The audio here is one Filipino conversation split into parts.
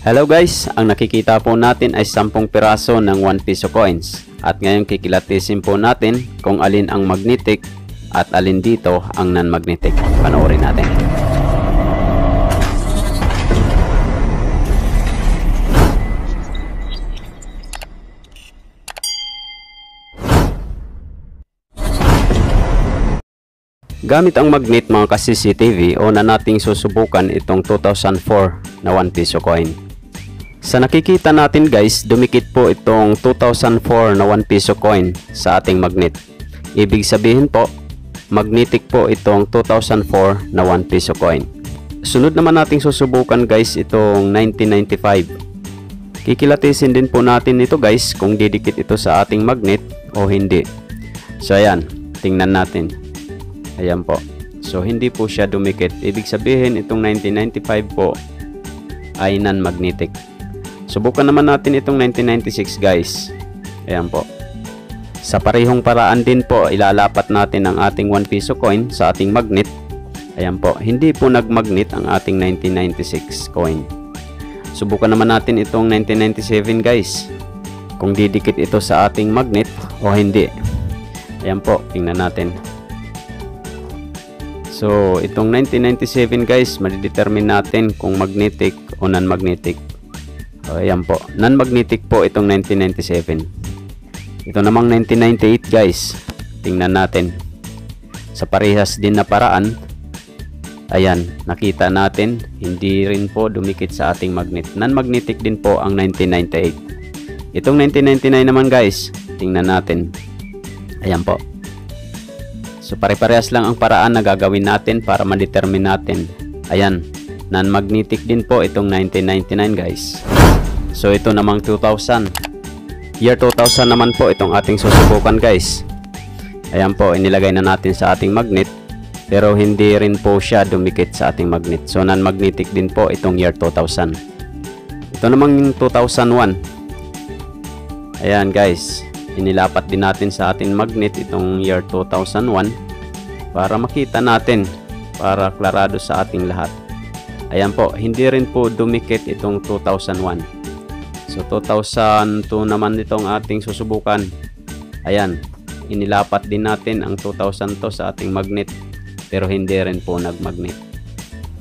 Hello guys, ang nakikita po natin ay 10 piraso ng 1 piso coins. At ngayon kikilatisin po natin kung alin ang magnetic at alin dito ang non-magnetic. Panoorin natin. Gamit ang magnet mga ka-CCTV, una nating susubukan itong 2004 na 1 piso coin. Sa nakikita natin guys, dumikit po itong 2004 na 1 piso coin sa ating magnet. Ibig sabihin po, magnetic po itong 2004 na 1 piso coin. Sunod naman nating susubukan guys itong 1995. Kikilatisin din po natin ito guys kung didikit ito sa ating magnet o hindi. So ayan, tingnan natin. Ayan po. So hindi po siya dumikit. Ibig sabihin itong 1995 po ay non-magnetic. Subukan naman natin itong 1996 guys. Ayan po. Sa parehong paraan din po, ilalapat natin ang ating 1 piso coin sa ating magnet. Ayan po. Hindi po nagmagnet ang ating 1996 coin. Subukan naman natin itong 1997 guys. Kung didikit ito sa ating magnet o hindi. Ayan po. Tingnan natin. So, itong 1997 guys, madidetermine natin kung magnetic o non-magnetic. Ayan po. Non-magnetic po itong 1997. Ito namang 1998 guys. Tingnan natin. Sa parehas din na paraan. Ayan, nakita natin. Hindi rin po dumikit sa ating magnet. Non-magnetic din po ang 1998. Itong 1999 naman guys. Tingnan natin. Ayan po. So pare-parehas lang ang paraan na gagawin natin para ma-determine natin. Ayan, non-magnetic din po itong 1999 guys. So ito namang 2000. Year 2000 naman po itong ating susubukan guys. Ayan po, inilagay na natin sa ating magnet. Pero hindi rin po siya dumikit sa ating magnet. So non-magnetic din po itong year 2000. Ito namang yung 2001. Ayan guys. Inilapat din natin sa ating magnet itong year 2001 para makita natin, para klarado sa ating lahat. Ayan po, hindi rin po dumikit itong 2001. So 2002 naman itong ating susubukan. Ayan, inilapat din natin ang 2002 sa ating magnet pero hindi rin po nagmagnet.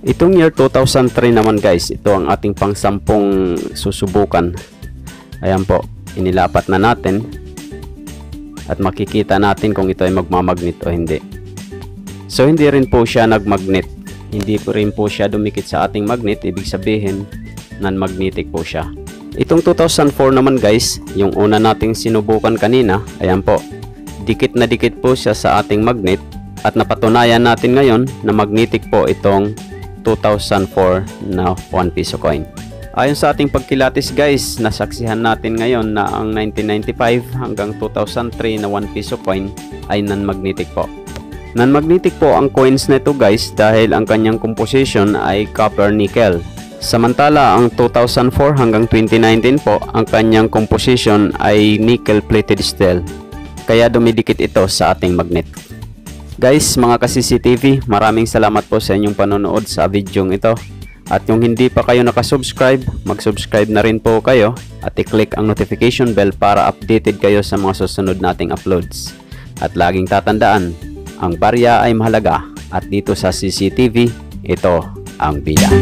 Itong year 2003 naman guys, ito ang ating pang-sampung susubukan. Ayan po, inilapat na natin. At makikita natin kung ito ay magmamagnet o hindi. So hindi rin po siya nagmagnet. Hindi po rin po siya dumikit sa ating magnet. Ibig sabihin non-magnetic po siya. Itong 2004 naman guys, yung una nating sinubukan kanina, ayan po, dikit na dikit po siya sa ating magnet. At napatunayan natin ngayon na magnetic po itong 2004 na 1 piso coin. Ayon sa ating pagkilatis guys, nasaksihan natin ngayon na ang 1995 hanggang 2003 na 1 piso coin ay non-magnetic po. Non-magnetic po ang coins na ito guys dahil ang kanyang composition ay copper nickel. Samantala ang 2004 hanggang 2019 po, ang kanyang composition ay nickel plated steel. Kaya dumidikit ito sa ating magnet. Guys, mga ka-CCTV, maraming salamat po sa inyong panonood sa videong ito. At yung hindi pa kayo nakasubscribe, mag-subscribe na rin po kayo at i-click ang notification bell para updated kayo sa mga susunod nating uploads. At laging tatandaan, ang barya ay mahalaga at dito sa CCTV, ito ang bida.